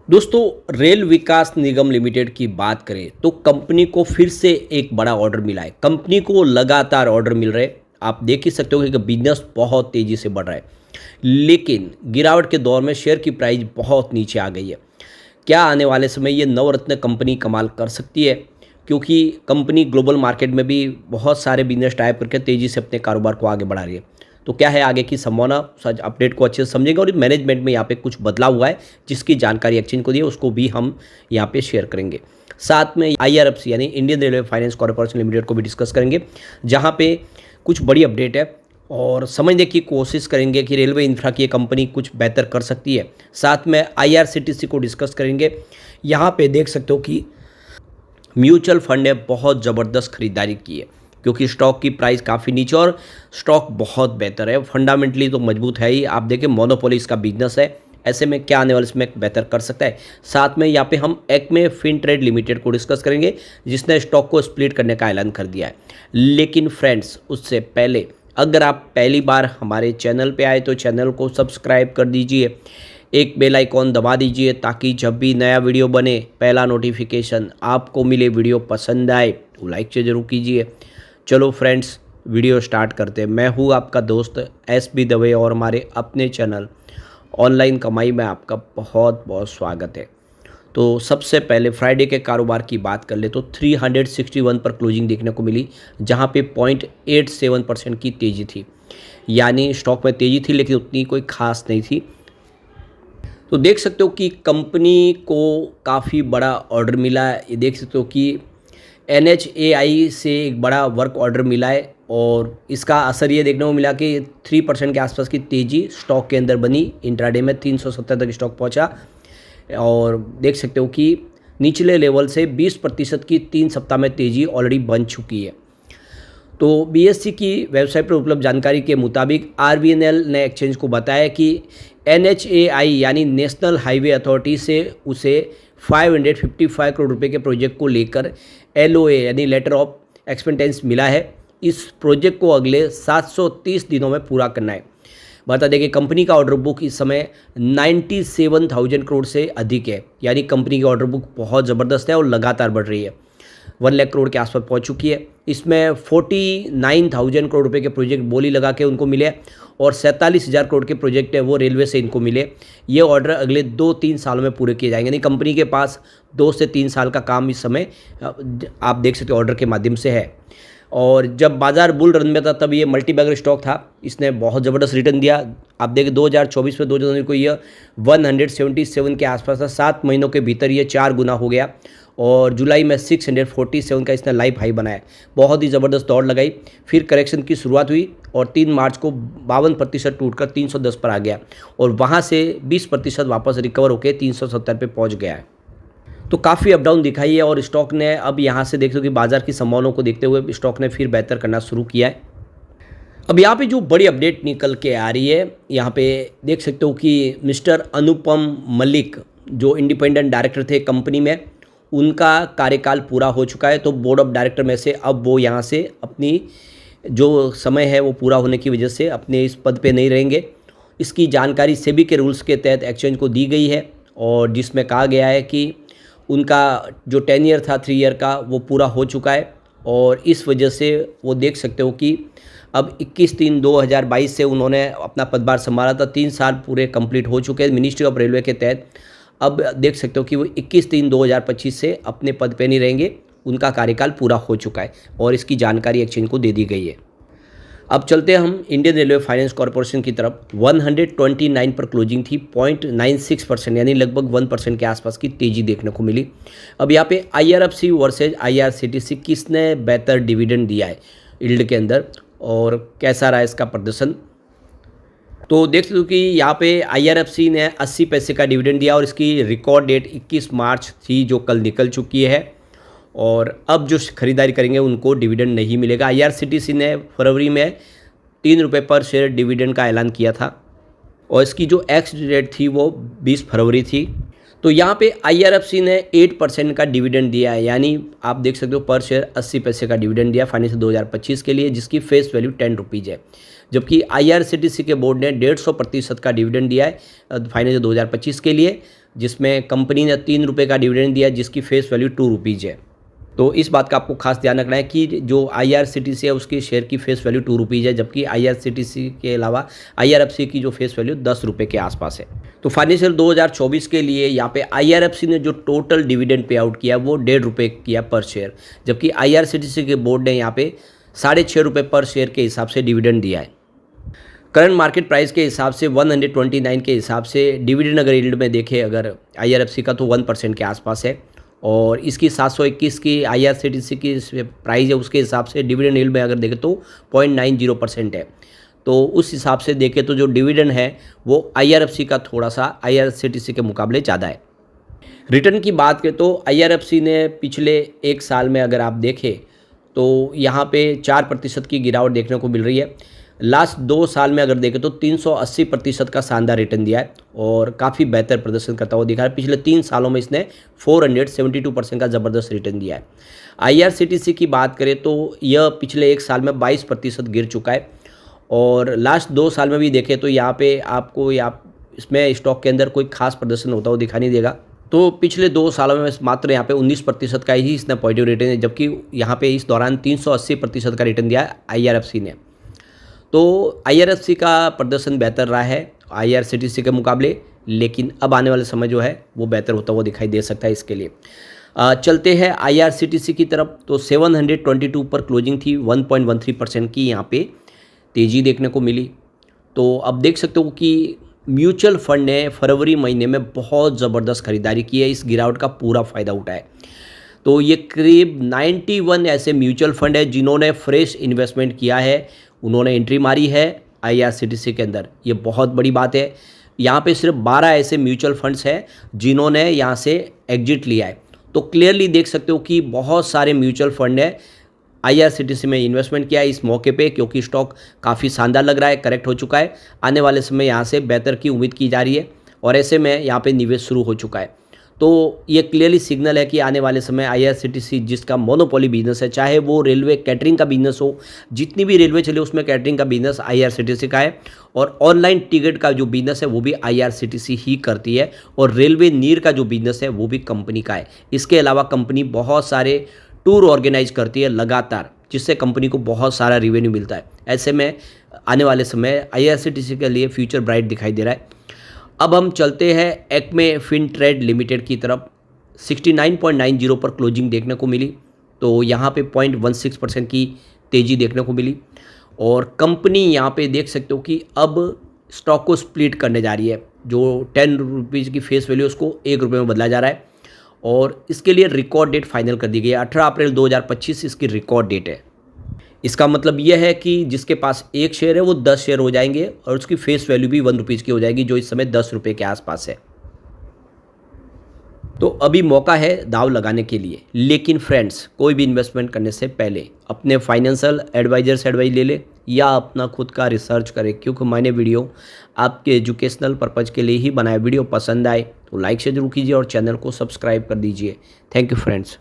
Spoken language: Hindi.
दोस्तों, रेल विकास निगम लिमिटेड की बात करें तो कंपनी को फिर से एक बड़ा ऑर्डर मिला है। कंपनी को लगातार ऑर्डर मिल रहे हैं। आप देख ही सकते हो कि बिजनेस बहुत तेज़ी से बढ़ रहा है, लेकिन गिरावट के दौर में शेयर की प्राइस बहुत नीचे आ गई है। क्या आने वाले समय ये नवरत्न कंपनी कमाल कर सकती है? क्योंकि कंपनी ग्लोबल मार्केट में भी बहुत सारे बिजनेस टाइप करके तेज़ी से अपने कारोबार को आगे बढ़ा रही है। तो क्या है आगे की संभावना, सच अपडेट को अच्छे से समझेंगे और मैनेजमेंट में यहाँ पे कुछ बदलाव हुआ है जिसकी जानकारी एक्सचेंज को दी है, उसको भी हम यहाँ पे शेयर करेंगे। साथ में IRFC यानी Indian railway finance corporation limited को भी डिस्कस करेंगे, जहाँ पे कुछ बड़ी अपडेट है और समझने की कोशिश करेंगे कि रेलवे इंफ्रा की ये कंपनी कुछ बेहतर कर सकती है। साथ में IRCTC को डिस्कस करेंगे। यहाँ पे देख सकते हो कि म्यूचुअल फंड ने बहुत ज़बरदस्त खरीदारी की है, क्योंकि स्टॉक की प्राइस काफ़ी नीचे और स्टॉक बहुत बेहतर है। फंडामेंटली तो मजबूत है ही। आप देखें मोनोपोली इसका बिजनेस है, ऐसे में क्या आने वाले इसमें बेहतर कर सकता है। साथ में यहाँ पे हम एक्मे फिनट्रेड लिमिटेड को डिस्कस करेंगे, जिसने स्टॉक को स्प्लिट करने का ऐलान कर दिया है। लेकिन फ्रेंड्स, उससे पहले अगर आप पहली बार हमारे चैनल पे आए तो चैनल को सब्सक्राइब कर दीजिए, एक बेल आइकॉन दबा दीजिए, ताकि जब भी नया वीडियो बने पहला नोटिफिकेशन आपको मिले। वीडियो पसंद आए तो लाइक से ज़रूर कीजिए। चलो फ्रेंड्स, वीडियो स्टार्ट करते हैं। मैं हूँ आपका दोस्त SB दवे और हमारे अपने चैनल ऑनलाइन कमाई में आपका बहुत बहुत स्वागत है। तो सबसे पहले फ्राइडे के कारोबार की बात कर ले तो 361 पर क्लोजिंग देखने को मिली, जहाँ पे 0.87% की तेज़ी थी। यानी स्टॉक में तेज़ी थी, लेकिन उतनी कोई खास नहीं थी। तो देख सकते हो कि कंपनी को काफ़ी बड़ा ऑर्डर मिला है। ये देख सकते हो कि NHAI से एक बड़ा वर्क ऑर्डर मिला है और इसका असर ये देखने को मिला कि 3% के आसपास की तेज़ी स्टॉक के अंदर बनी। इंट्राडे में 370 तक स्टॉक पहुंचा और देख सकते हो कि निचले लेवल से 20% की 3 सप्ताह में तेज़ी ऑलरेडी बन चुकी है। तो BSE की वेबसाइट पर उपलब्ध जानकारी के मुताबिक RVNL ने एक्सचेंज को बताया कि NHAI यानी नेशनल हाईवे अथॉरिटी से उसे 555 करोड़ रुपए के प्रोजेक्ट को लेकर LOA यानी लेटर ऑफ एक्सपेंटेंस मिला है। इस प्रोजेक्ट को अगले 730 दिनों में पूरा करना है। बता दें कि कंपनी का ऑर्डर बुक इस समय 97,000 करोड़ से अधिक है। यानी कंपनी की ऑर्डर बुक बहुत ज़बरदस्त है और लगातार बढ़ रही है। 1 लाख करोड़ के आसपास पहुंच चुकी है। इसमें 49,000 करोड़ रुपए के प्रोजेक्ट बोली लगा के उनको मिले और 47,000 करोड़ के प्रोजेक्ट है वो रेलवे से इनको मिले। ये ऑर्डर अगले 2-3 सालों में पूरे किए जाएंगे। यानी कंपनी के पास 2 से 3 साल का काम इस समय आप देख सकते हो ऑर्डर के माध्यम से है। और जब बाजार बुल रन में था तब ये मल्टीबैगर स्टॉक था, इसने बहुत ज़बरदस्त रिटर्न दिया। आप देखें 2024 में 2 जनवरी को ये 177 के आसपास था। 7 महीनों के भीतर ये 4 गुना हो गया और जुलाई में 647 का इसने लाइफ हाई बनाया। बहुत ही ज़बरदस्त दौड़ लगाई। फिर करेक्शन की शुरुआत हुई और 3 मार्च को 52% टूटकर 310 पर आ गया और वहाँ से 20% वापस रिकवर होकर 370 पे पहुँच गया है। तो काफ़ी अप डाउन दिखाई है और स्टॉक ने अब यहाँ से देख सकते हो कि बाजार की संभावनाओं को देखते हुए स्टॉक ने फिर बेहतर करना शुरू किया है। अब यहाँ पे जो बड़ी अपडेट निकल के आ रही है, यहाँ पे देख सकते हो कि मिस्टर अनुपम मलिक जो इंडिपेंडेंट डायरेक्टर थे कंपनी में, उनका कार्यकाल पूरा हो चुका है। तो बोर्ड ऑफ डायरेक्टर में से अब वो यहाँ से अपनी जो समय है वो पूरा होने की वजह से अपने इस पद पे नहीं रहेंगे। इसकी जानकारी सेबी के रूल्स के तहत एक्सचेंज को दी गई है और जिसमें कहा गया है कि उनका जो टेन्योर था 3 ईयर का वो पूरा हो चुका है और इस वजह से वो देख सकते हो कि अब 21/3/2022 से उन्होंने अपना पदभार संभाला था। 3 साल पूरे कंप्लीट हो चुके हैं मिनिस्ट्री ऑफ रेलवे के तहत। अब देख सकते हो कि वो 21/3/2025 से अपने पद पे नहीं रहेंगे, उनका कार्यकाल पूरा हो चुका है और इसकी जानकारी एक्सचेंज को दे दी गई है। अब चलते हैं हम इंडियन रेलवे फाइनेंस कॉर्पोरेशन की तरफ। 129 पर क्लोजिंग थी। 0.96% यानी लगभग 1% के आसपास की तेज़ी देखने को मिली। अब यहाँ पे IRFC वर्सेज IRCTC किसने बेहतर डिविडेंड दिया है यील्ड के अंदर और कैसा रहा इसका प्रदर्शन, तो देख सकते हो कि यहाँ पे IRFC ने 80 पैसे का डिविडेंड दिया और इसकी रिकॉर्ड डेट 21 मार्च थी, जो कल निकल चुकी है और अब जो खरीदारी करेंगे उनको डिविडेंड नहीं मिलेगा। IRCTC ने फरवरी में 3 रुपये पर शेयर डिविडेंड का ऐलान किया था और इसकी जो एक्स डेट थी वो 20 फरवरी थी। तो यहाँ पे IRFC ने 8% का डिविडेंड दिया है। यानी आप देख सकते हो पर शेयर 80 पैसे का डिविडेंड दिया फाइनेंशियल 2025 के लिए, जिसकी फेस वैल्यू 10 रुपीज़ है। जबकि IRCTC के बोर्ड ने 150% का डिविडेंड दिया है फाइनेंशियल 2025 के लिए, जिसमें कंपनी ने 3 रुपये का डिविडेंड दिया जिसकी फेस वैल्यू 2 रुपीज़ है। तो इस बात का आपको खास ध्यान रखना है कि जो IRCTC है उसकी शेयर की फेस वैल्यू 2 रुपीज़ है, जबकि IRCTC के अलावा IRFC की जो फेस वैल्यू 10 रुपये के आसपास है। तो फाइनेंशियल 2024 के लिए यहाँ पे IRFC ने जो टोटल डिविडेंड पे आउट किया वो 1.5 रुपये किया पर शेयर, जबकि IRCTC के बोर्ड ने यहाँ पे 6.5 रुपये पर शेयर के हिसाब से डिविडेंड दिया है। करंट मार्केट प्राइस के हिसाब से 129 के हिसाब से डिविडेंड अगर यील्ड में देखें अगर IRFC का तो 1% के आसपास है, और इसकी 721 की IRCTC की प्राइस है उसके हिसाब से डिविडेंड यील्ड में अगर देखें तो 0.90% है। तो उस हिसाब से देखें तो जो डिविडेंड है वो IRFC का थोड़ा सा IRCTC के मुकाबले ज़्यादा है। रिटर्न की बात करें तो IRFC ने पिछले 1 साल में अगर आप देखें तो यहाँ पे 4% की गिरावट देखने को मिल रही है। लास्ट 2 साल में अगर देखें तो 380% का शानदार रिटर्न दिया है और काफ़ी बेहतर प्रदर्शन करता हुआ दिखा है। पिछले 3 सालों में इसने 472% का ज़बरदस्त रिटर्न दिया है। IRCTC की बात करें तो यह पिछले 1 साल में 22% गिर चुका है, और लास्ट 2 साल में भी देखें तो यहाँ पे आपको इसमें स्टॉक के अंदर कोई खास प्रदर्शन होता हुआ दिखाई नहीं देगा। तो पिछले 2 सालों में मात्र यहाँ पे 19% का ही इसने पॉजिटिव रिटर्न है, जबकि यहाँ पे इस दौरान 380% का रिटर्न दिया है IRFC ने। तो IRFC का प्रदर्शन बेहतर रहा है IRCTC के मुकाबले, लेकिन अब आने वाले समय जो है वो बेहतर होता हुआ दिखाई दे सकता है। इसके लिए चलते हैं IRCTC की तरफ। तो 722 पर क्लोजिंग थी, 1.13% की यहाँ पे तेज़ी देखने को मिली। तो अब देख सकते हो कि म्यूचुअल फंड ने फरवरी महीने में बहुत ज़बरदस्त खरीदारी की है, इस गिरावट का पूरा फ़ायदा उठाया। तो ये करीब 91 ऐसे म्यूचुअल फंड है जिन्होंने फ्रेश इन्वेस्टमेंट किया है, उन्होंने एंट्री मारी है IRCTC के अंदर। ये बहुत बड़ी बात है। यहाँ पे सिर्फ 12 ऐसे म्यूचुअल फंड्स हैं जिन्होंने यहाँ से एग्जिट लिया है। तो क्लियरली देख सकते हो कि बहुत सारे म्यूचुअल फंड ने IRCTC में इन्वेस्टमेंट किया है इस मौके पे, क्योंकि स्टॉक काफ़ी शानदार लग रहा है, करेक्ट हो चुका है। आने वाले समय यहाँ से बेहतर की उम्मीद की जा रही है और ऐसे में यहाँ पे निवेश शुरू हो चुका है। तो ये क्लियरली सिग्नल है कि आने वाले समय IRCTC जिसका मोनोपोली बिजनेस है, चाहे वो रेलवे कैटरिंग का बिजनेस हो, जितनी भी रेलवे चले उसमें कैटरिंग का बिजनेस IRCTC का है, और ऑनलाइन टिकट का जो बिजनेस है वो भी IRCTC ही करती है, और रेलवे नीर का जो बिजनेस है वो भी कंपनी का है। इसके अलावा कंपनी बहुत सारे टूर ऑर्गेनाइज करती है लगातार, जिससे कंपनी को बहुत सारा रेवेन्यू मिलता है। ऐसे में आने वाले समय IRCTC के लिए फ्यूचर ब्राइट दिखाई दे रहा है। अब हम चलते हैं एक्मे फिनट्रेड लिमिटेड की तरफ। 69.90 पर क्लोजिंग देखने को मिली, तो यहाँ पे 0.16% की तेज़ी देखने को मिली, और कंपनी यहाँ पे देख सकते हो कि अब स्टॉक को स्प्लिट करने जा रही है। जो 10 रुपीज़ की फेस वैल्यू उसको 1 रुपये में बदला जा रहा है, और इसके लिए रिकॉर्ड डेट फाइनल कर दी गई है। 18 अप्रैल 2025 इसकी रिकॉर्ड डेट है। इसका मतलब यह है कि जिसके पास 1 शेयर है वो 10 शेयर हो जाएंगे, और उसकी फेस वैल्यू भी 1 रुपीज़ की हो जाएगी, जो इस समय 10 रुपये के आसपास है। तो अभी मौका है दाव लगाने के लिए, लेकिन फ्रेंड्स कोई भी इन्वेस्टमेंट करने से पहले अपने फाइनेंशियल एडवाइजर से एडवाइस ले ले या अपना खुद का रिसर्च करें, क्योंकि मैंने वीडियो आपके एजुकेशनल पर्पज़ के लिए ही बनाया। वीडियो पसंद आए तो लाइक से जरूर कीजिए और चैनल को सब्सक्राइब कर दीजिए। Thank you friends.